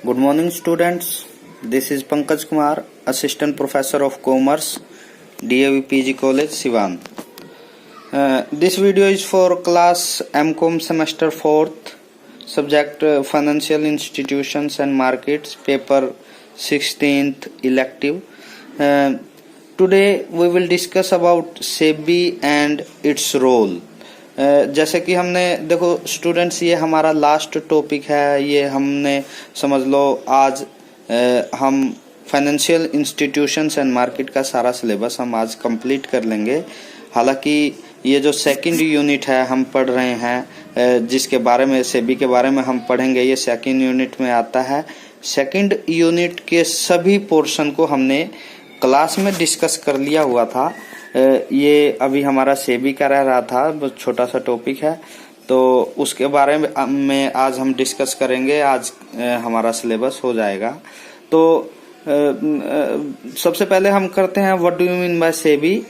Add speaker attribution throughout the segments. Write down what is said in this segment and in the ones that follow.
Speaker 1: Good morning, students. This is Pankaj Kumar, Assistant Professor of Commerce, DAV PG College, Siwan. This video is for class MCOM semester 4th, subject Financial Institutions and Markets, paper 16th elective. Today we will discuss about SEBI and its role. जैसे कि हमने देखो students, ये हमारा last topic है। ये हमने समझ लो आज हम फाइनेंशियल इंस्टीट्यूशंस एंड मार्केट का सारा सिलेबस हम आज कंप्लीट कर लेंगे। हालांकि ये जो सेकंड यूनिट है हम पढ़ रहे हैं, जिसके बारे में सेबी के बारे में हम पढ़ेंगे, ये सेकंड यूनिट में आता है। सेकंड यूनिट के सभी पोर्शन को हमने क्लास में डिस्कस कर लिया हुआ था। ये अभी हमारा सेबी का रह रहा था, छोटा सा टॉपिक है, तो उसके बारे में आज हम डिस्कस करेंगे। आज हमारा सिलेबस हो जाएगा। तो सबसे पहले हम करते हैं what do you mean by SEBI.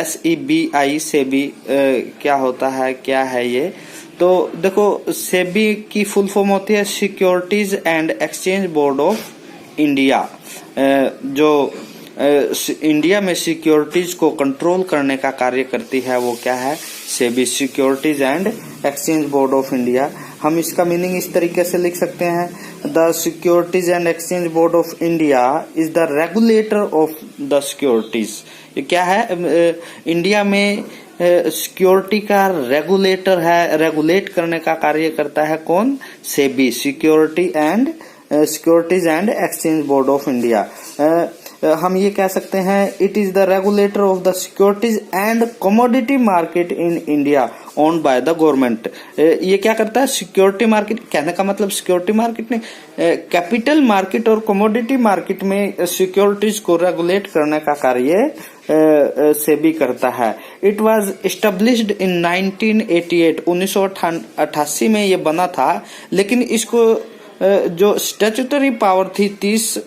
Speaker 1: SEBI SEBI क्या होता है, क्या है ये। तो देखो सेबी की फुल फॉर्म होती है securities and exchange board of India. जो इंडिया में सिक्योरिटीज को कंट्रोल करने का कार्य करती है वो क्या है, SEBI, securities and exchange board of India. हम इसका मीनिंग इस तरीके से लिख सकते हैं, the securities and exchange board of India is the regulator of the securities. ये क्या है, इंडिया में सिक्योरिटी का रेगुलेटर है, रेगुलेट करने का कार्य करता है कौन, SEBI, securities and exchange board of India. हम ये कह सकते हैं it is the regulator of the securities and commodity market in India owned by the government. ये क्या करता है, सिक्योरिटी मार्केट, कहने का मतलब सिक्योरिटी मार्केट ने कैपिटल मार्केट और कमोडिटी मार्केट में सिक्योरिटीज को रेगुलेट करने का कार्य सेबी करता है। इट वाज एस्टेब्लिश्ड इन 1988, 1988 में ये बना था, लेकिन इसको जो स्टैट्यूटरी पावर थी 30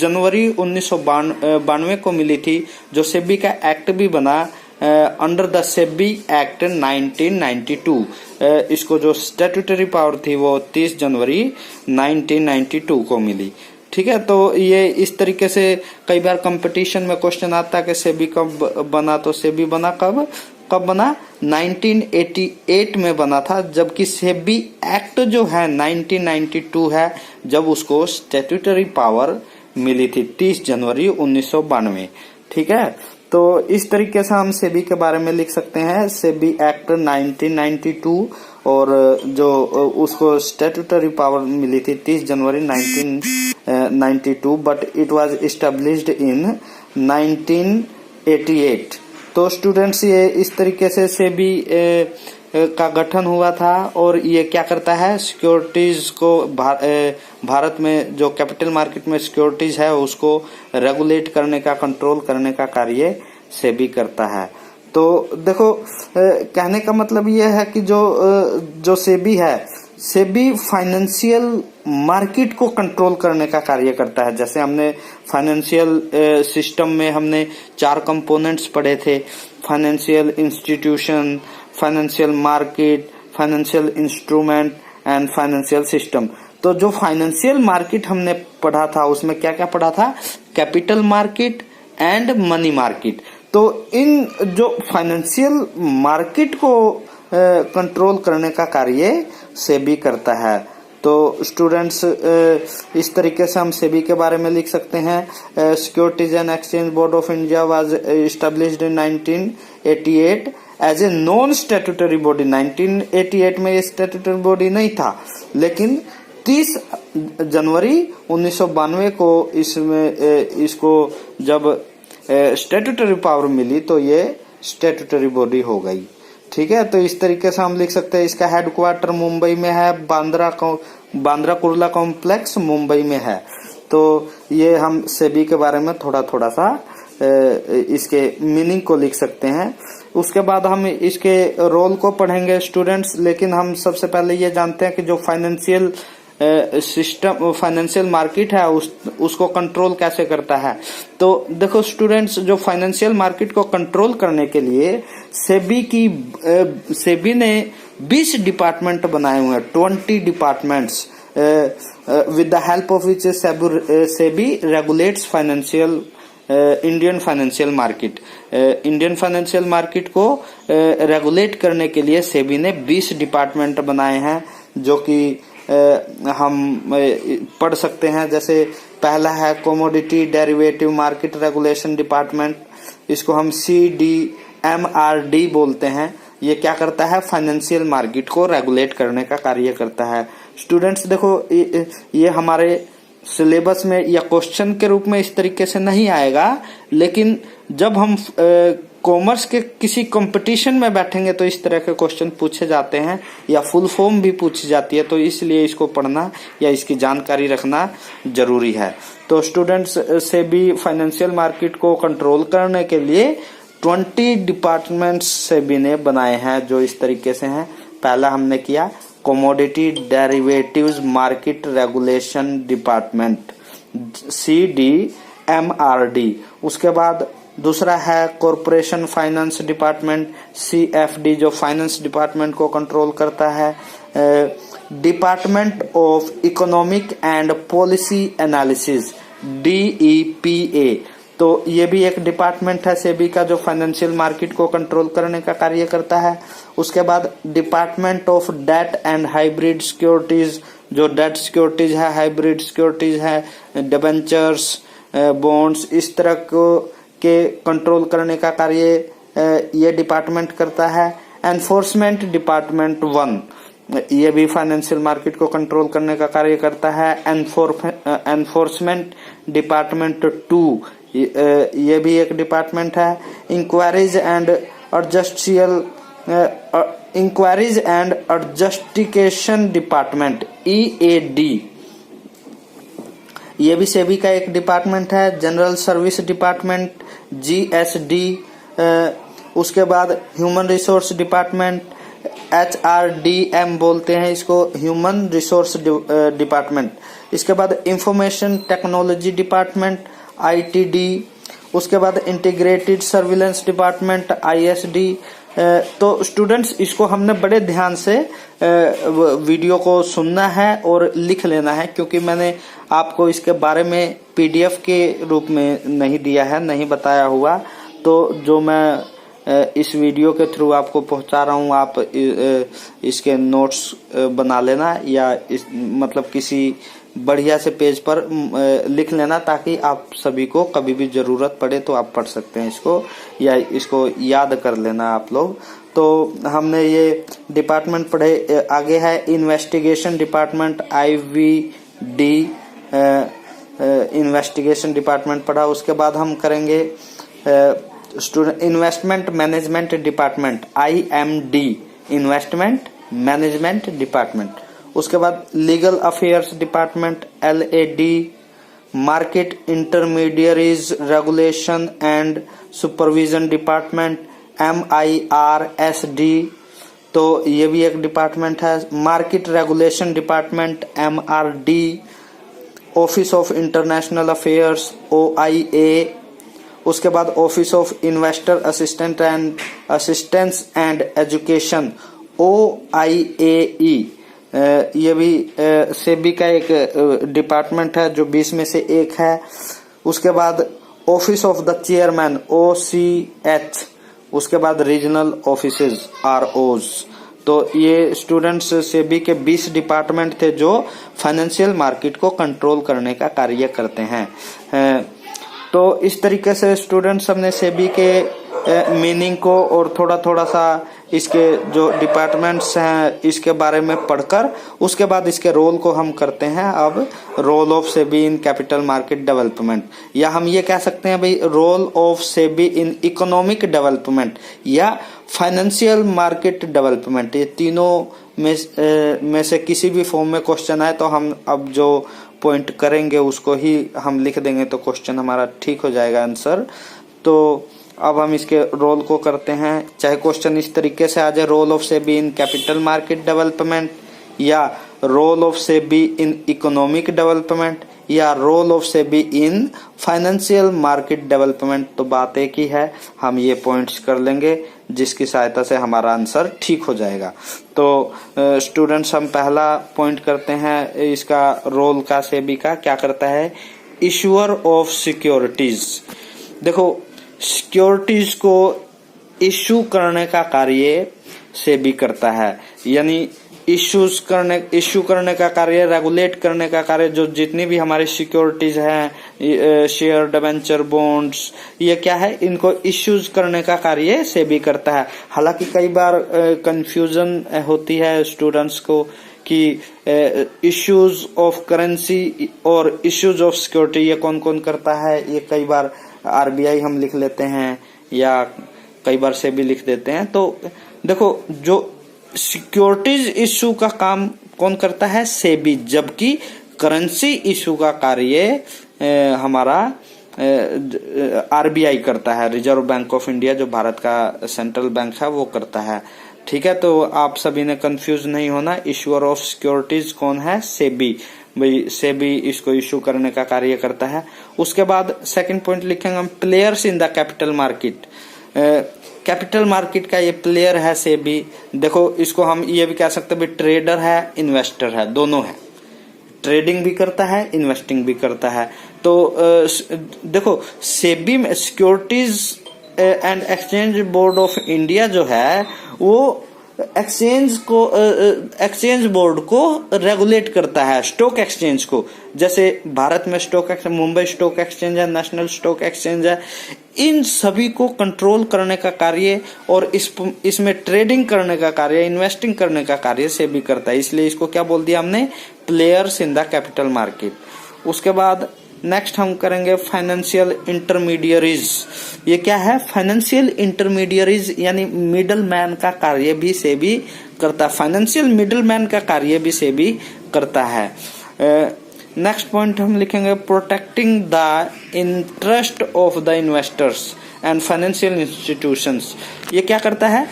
Speaker 1: जनवरी 1992 को मिली थी। जो सेबी का एक्ट भी बना अंडर द सेबी एक्ट 1992। इसको जो स्टैट्यूटरी पावर थी वो 30 जनवरी 1992 को मिली। ठीक है, तो ये इस तरीके से कई बार कंपटीशन में क्वेश्चन आता है कि सेबी कब बना, तो सेबी बना कब बना, 1988 में बना था। जबकि सेबी एक्ट जो है 1992 है, जब उसको स्टैट्यूटरी पावर मिली थी 30 जनवरी 1992। ठीक है, तो इस तरीके से हम सेबी के बारे में लिख सकते हैं, सेबी एक्ट 1992, और जो उसको स्टैट्यूटरी पावर मिली थी 30 जनवरी 1992, but it was established in 1988। तो स्टूडेंट्स, ये इस तरीके से सेबी का गठन हुआ था, और ये क्या करता है, सिक्योरिटीज को भारत में जो कैपिटल मार्केट में सिक्योरिटीज है उसको रेगुलेट करने का, कंट्रोल करने का कार्य सेबी करता है। तो देखो कहने का मतलब ये है कि जो सेबी है, सेबी फाइनेंशियल मार्केट को कंट्रोल करने का कार्य करता है। जैसे हमने फाइनेंशियल सिस्टम में हमने 4 कंपोनेंट्स पढ़े थे, financial institution, financial market, financial instrument and financial system. तो जो फाइनेंशियल मार्केट हमने पढ़ा था उसमें क्या क्या पढ़ा था, capital market and money market. तो इन जो फाइनेंशियल मार्केट को कंट्रोल करने का कार्य सेबी करता है। तो स्टूडेंट्स, इस तरीके से हम सेबी के बारे में लिख सकते हैं, securities and exchange board of India was established in 1988 as a non statutory body. 1988 में ये स्टैट्यूटरी बॉडी नहीं था, लेकिन 30 जनवरी 1992 को इसको जब स्टैट्यूटरी पावर मिली तो ये स्टैट्यूटरी बॉडी हो गई। ठीक है, तो इस तरीके से हम लिख सकते हैं। इसका हेडक्वार्टर मुंबई में है, बांद्रा कुर्ला कॉम्प्लेक्स मुंबई में है। तो ये हम सेबी के बारे में थोड़ा थोड़ा सा इसके मीनिंग को लिख सकते हैं। उसके बाद हम इसके रोल को पढ़ेंगे स्टूडेंट्स, लेकिन हम सबसे पहले ये जानते हैं कि जो फाइनेंशियल सिस्टम, फाइनेंशियल मार्केट है उसको कंट्रोल कैसे करता है। तो देखो स्टूडेंट्स, जो फाइनेंशियल मार्केट को कंट्रोल करने के लिए सेबी ने 20 डिपार्टमेंट बनाए हुए हैं, 20 departments with the help of which SEBI regulates financial Indian financial market. Indian financial market को रेगुलेट करने के लिए सेबी ने 20 डिपार्टमेंट बनाए हैं, जो कि हम पढ़ सकते हैं। जैसे पहला है commodity derivative market regulation department, इसको हम CDMRD बोलते हैं। ये क्या करता है? फाइनेंशियल मार्केट को रेगुलेट करने का कार्य करता है। स्टूडेंट्स देखो, ये हमारे सिलेबस में या क्वेश्चन के रूप में इस तरीके से नहीं आएगा, लेकिन जब हम कॉमर्स के किसी कंपटीशन में बैठेंगे तो इस तरह के क्वेश्चन पूछे जाते हैं, या फुल फॉर्म भी पूछी जाती है, तो इसलिए इसको पढ़ना या इसकी जानकारी रखना जरूरी है। तो स्टूडेंट्स, सेबी फाइनेंशियल मार्केट को कंट्रोल करने के लिए 20 डिपार्टमेंट्स सेबी ने बनाए हैं, जो इस तरीके से हैं। पहला हमने किया commodity derivatives market regulation department CDMRD। उसके बाद दूसरा है कॉरपोरेशन फाइनेंस डिपार्टमेंट CFD, जो फाइनेंस डिपार्टमेंट को कंट्रोल करता है। Department of economic and policy analysis DEPA, तो ये भी एक डिपार्टमेंट है सेबी का, जो फाइनेंशियल मार्केट को कंट्रोल करने का कार्य करता है। उसके बाद department of debt and hybrid securities, जो डेट सिक्योरिटीज है, हाइब्रिड सिक्योरिटीज है, डिबेंचर्स, बॉन्ड्स, इस तरह के कंट्रोल करने का कार्य ये डिपार्टमेंट करता है। एनफोर्समेंट डिपार्टमेंट 1, ये भी फाइनेंशियल मार्केट को कंट्रोल करने का कार्य करता है। एनफोर्समेंट डिपार्टमेंट 2, ये भी एक डिपार्टमेंट है। इंक्वायरीज एंड एडजस्टिकेशन डिपार्टमेंट EAD, ये भी सेबी का एक डिपार्टमेंट है। जनरल सर्विस डिपार्टमेंट GSD, उसके बाद ह्यूमन रिसोर्स डिपार्टमेंट HRDM बोलते हैं इसको, ह्यूमन रिसोर्स डिपार्टमेंट। इसके बाद इंफॉर्मेशन टेक्नोलॉजी डिपार्टमेंट ITD, उसके बाद इंटीग्रेटेड सर्विलेंस डिपार्टमेंट ISD। तो स्टूडेंट्स, इसको हमने बड़े ध्यान से वीडियो को सुनना है और लिख लेना है, क्योंकि मैंने आपको इसके बारे में PDF के रूप में नहीं दिया है, नहीं बताया हुआ। तो जो मैं इस वीडियो के थ्रू आपको पहुंचा रहा हूं, आप इसके नोट्स बना लेना, या मतलब किसी बढ़िया से पेज पर लिख लेना, ताकि आप सभी को कभी भी जरूरत पड़े तो आप पढ़ सकते हैं इसको, या इसको याद कर लेना आप लोग। तो हमने ये डिपार्टमेंट पढ़े। आगे है investigation department IVD, investigation department पढ़ा। उसके बाद हम करेंगे student investment management department IMD, investment management department. उसके बाद legal affairs department LAD, market intermediaries regulation and supervision department MIRSD, तो ये भी एक डिपार्टमेंट है। Market regulation department MRD, office of international affairs OIA। उसके बाद office of investor assistance and education OIAE, ये भी सेबी का एक डिपार्टमेंट है, जो 20 में से एक है। उसके बाद office of the chairman OCH, उसके बाद रीजनल ऑफिसेज ROs। तो ये स्टूडेंट्स सेबी के 20 डिपार्टमेंट थे, जो फाइनेंशियल मार्केट को कंट्रोल करने का कार्य करते हैं। तो इस तरीके से स्टूडेंट्स हमने सेबी के मीनिंग को और थोड़ा थोड़ा सा इसके जो डिपार्टमेंट्स हैं इसके बारे में पढ़कर, उसके बाद इसके रोल को हम करते हैं। अब role of SEBI in capital market development, या हम ये कह सकते हैं भाई role of SEBI in economic development या फाइनेंशियल मार्केट डेवलपमेंट। ये तीनों में से किसी भी फॉर्म में क्वेश्चन आए तो हम अब जो पॉइंट करेंगे उसको ही हम लिख देंगे, तो क्वेश्चन हमारा ठीक हो जाएगा आंसर। तो अब हम इसके रोल को करते हैं, चाहे क्वेश्चन इस तरीके से आ जाए, role of SEBI in capital market development, या role of SEBI in economic development, या role of SEBI in financial market development. तो बात एक ही है, हम ये पॉइंट्स कर लेंगे। जिसकी सहायता से हमारा आंसर ठीक हो जाएगा। तो स्टूडेंट्स हम पहला पॉइंट करते हैं इसका रोल का सेबी का। क्या करता है? Issuer of securities. देखो सिक्योरिटीज को इशू करने का कार्य सेबी करता है, यानी इशू करने का कार्य, रेगुलेट करने का कार्य। जो जितनी भी हमारी सिक्योरिटीज हैं, शेयर, डिबेंचर, बॉन्ड्स, ये क्या है? इनको इश्यूज करने का कार्य सेबी करता है। हालांकि कई बार कंफ्यूजन होती है स्टूडेंट्स को कि इश्यूज ऑफ करेंसी और इश्यूज ऑफ सिक्योरिटी ये कौन कौन करता है। ये कई बार आरबीआई हम लिख लेते हैं या कई बार सेबी लिख देते हैं। तो देखो जो सिक्योरिटीज इशू का काम कौन करता है? सेबी। जबकि करेंसी इशू का कार्य हमारा आरबीआई करता है, रिजर्व बैंक ऑफ इंडिया, जो भारत का सेंट्रल बैंक है वो करता है। ठीक है, तो आप सभी ने कंफ्यूज नहीं होना। इशूअर ऑफ सिक्योरिटीज कौन है? सेबी। भाई सेबी इसको इशू करने का कार्य करता है। उसके बाद सेकंड पॉइंट लिखेंगे हम, players in the capital market. Capital market का ये प्लेयर है सेबी। देखो इसको हम ये भी कह सकते हैं, ट्रेडर है, इन्वेस्टर है, दोनों है। ट्रेडिंग भी करता है, इन्वेस्टिंग भी करता है। तो देखो सेबी में securities and exchange board of India जो है वो एक्सचेंज बोर्ड को रेगुलेट करता है, स्टॉक एक्सचेंज को। जैसे भारत में stock exchange, Mumbai stock exchange है, नेशनल स्टॉक एक्सचेंज है, इन सभी को कंट्रोल करने का कार्य और इसमें ट्रेडिंग करने का कार्य, इन्वेस्टिंग करने का कार्य सेबी करता है। इसलिए इसको क्या बोल दिया हमने? Players in the capital market. उसके बाद नेक्स्ट हम करेंगे फाइनेंशियल इंटरमीडियरीज। ये क्या है? फाइनेंशियल इंटरमीडियरीज यानी मिडल मैन का कार्य भी सेबी करता है। फाइनेंशियल मिडल मैन का कार्य भी सेबी करता है। नेक्स्ट पॉइंट हम लिखेंगे, protecting the interest of the investors and financial institutions. ये क्या करता है?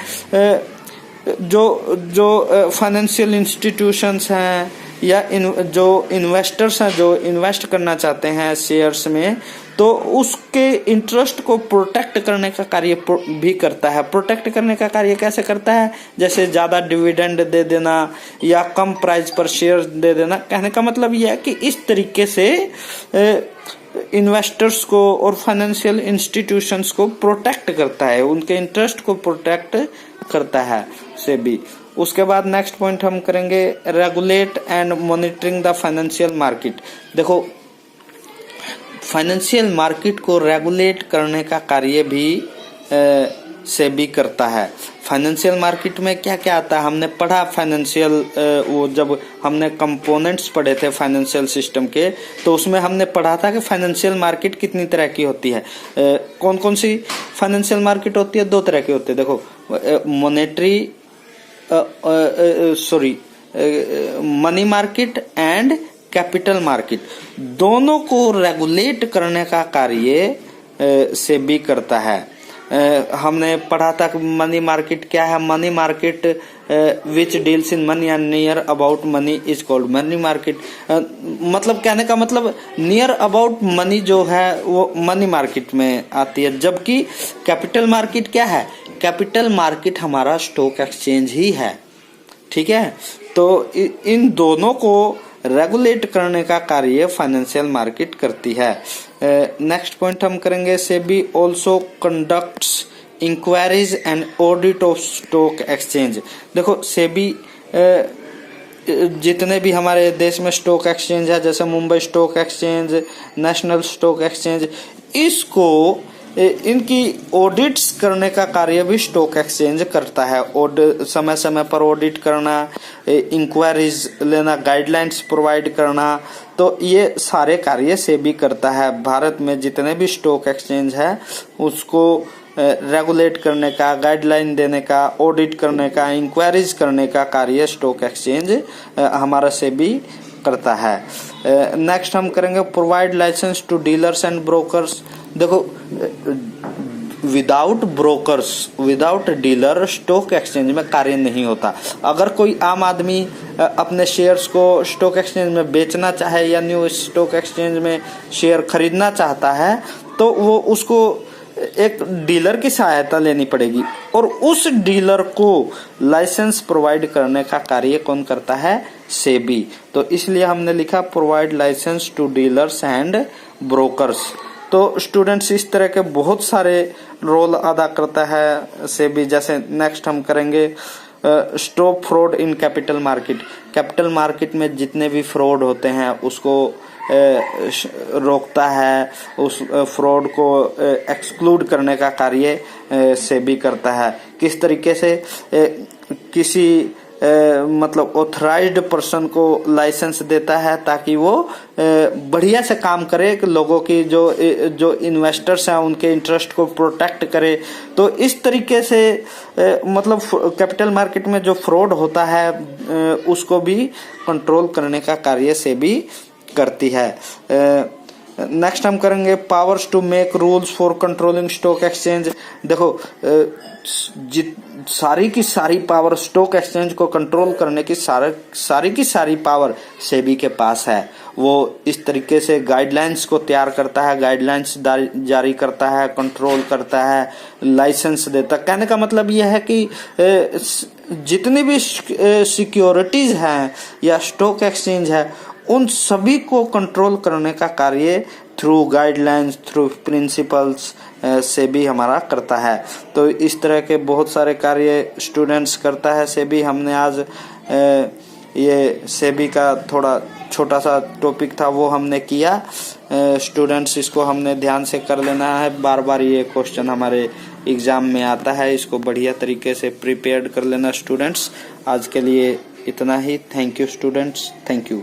Speaker 1: जो फाइनेंशियल इंस्टीट्यूशंस हैं या जो इन्वेस्टर्स हैं, जो इन्वेस्ट करना चाहते हैं शेयर्स में, तो उसके इंटरेस्ट को प्रोटेक्ट करने का कार्य भी करता है। प्रोटेक्ट करने का कार्य कैसे करता है? जैसे ज्यादा डिविडेंड दे देना या कम प्राइस पर शेयर दे देना। कहने का मतलब यह है कि इस तरीके से इन्वेस्टर्स को और फाइनेंशियल इंस्टीट्यूशंस को प्रोटेक्ट करता है, उनके इंटरेस्ट को प्रोटेक्ट करता है सेबी। उसके बाद नेक्स्ट पॉइंट हम करेंगे, regulate and monitoring the financial market. देखो फाइनेंशियल मार्केट को रेगुलेट करने का कार्य भी सेबी करता है। फाइनेंशियल मार्केट में क्या क्या आता है हमने पढ़ा। फाइनेंशियल वो जब हमने कंपोनेंट्स पढ़े थे फाइनेंशियल सिस्टम के, तो उसमें हमने पढ़ा था कि फाइनेंशियल मार्केट कितनी तरह की होती है। कौन कौन सी फाइनेंशियल मार्केट होती है? दो तरह की होती है। देखो monetary money market and capital market, दोनों को रेगुलेट करने का कार्य सेबी करता है। हमने पढ़ा था कि मनी मार्केट क्या है। Money market which deals in money and near about money is called money market. मतलब कहने का मतलब नियर अबाउट मनी जो है वो मनी मार्केट में आती है। जबकि कैपिटल मार्केट क्या है? कैपिटल मार्केट हमारा स्टॉक एक्सचेंज ही है। ठीक है, तो इन दोनों को रेगुलेट करने का कार्य फाइनेंशियल मार्केट करती है। नेक्स्ट पॉइंट हम करेंगे, SEBI also conducts inquiries and audit of stock exchange. देखो सेबी जितने भी हमारे देश में स्टॉक एक्सचेंज है, जैसे Mumbai stock exchange, national stock exchange, इसको इनकी ऑडिट्स करने का कार्य भी स्टॉक एक्सचेंज करता है। समय समय पर ऑडिट करना, इंक्वायरीज लेना, गाइडलाइंस प्रोवाइड करना, तो ये सारे कार्य सेबी करता है। भारत में जितने भी स्टॉक एक्सचेंज है उसको रेगुलेट करने का, गाइडलाइन देने का, ऑडिट करने का, इंक्वायरीज करने का कार्य स्टॉक एक्सचेंज हमारा सेबी करता है। नेक्स्ट हम करेंगे, provide licence to dealers and brokers. देखो without brokers, without dealer stock exchange में कार्य नहीं होता। अगर कोई आम आदमी अपने शेयर्स को स्टॉक एक्सचेंज में बेचना चाहे या न्यू स्टॉक एक्सचेंज में शेयर खरीदना चाहता है, तो वो उसको एक डीलर की सहायता लेनी पड़ेगी और उस डीलर को लाइसेंस प्रोवाइड करने का कार्य कौन करता है? सेबी। तो इसलिए हमने लिखा provide licence to dealers and brokers. तो स्टूडेंट्स इस तरह के बहुत सारे रोल अदा करता है सेबी। जैसे नेक्स्ट हम करेंगे stop fraud in capital market. Capital market में जितने भी फ्रॉड होते हैं उसको रोकता है, उस फ्रॉड को एक्सक्लूड करने का कार्य सेबी करता है। किस तरीके से? किसी मतलब ऑथराइज्ड पर्सन को लाइसेंस देता है ताकि वो बढ़िया से काम करे, लोगों की जो इन्वेस्टर्स हैं उनके इंटरेस्ट को प्रोटेक्ट करे। तो इस तरीके से मतलब कैपिटल मार्केट में जो फ्रॉड होता है उसको भी कंट्रोल करने का कार्य सेबी करती है। नेक्स्ट हम करेंगे powers to make rules for controlling stock exchange. देखो सारी की सारी पावर स्टॉक एक्सचेंज को कंट्रोल करने की सारी की सारी पावर सेबी के पास है। वो इस तरीके से गाइडलाइंस को तैयार करता है, गाइडलाइंस जारी करता है, कंट्रोल करता है, लाइसेंस देता है। कहने का मतलब यह है कि जितनी भी सिक्योरिटीज हैं या स्टॉक एक्सचेंज है उन सभी को कंट्रोल करने का कार्य through guidelines, through principles SEBI हमारा करता है। तो इस तरह के बहुत सारे कार्य स्टूडेंट्स करता है सेबी। हमने आज ये सेबी का थोड़ा छोटा सा टॉपिक था वो हमने किया। स्टूडेंट्स इसको हमने ध्यान से कर लेना है। बार बार ये क्वेश्चन हमारे एग्जाम में आता है, इसको बढ़िया तरीके से प्रिपेयर्ड कर लेना स्टूडेंट्स। आज के लिए इतना ही। Thank you students, thank you.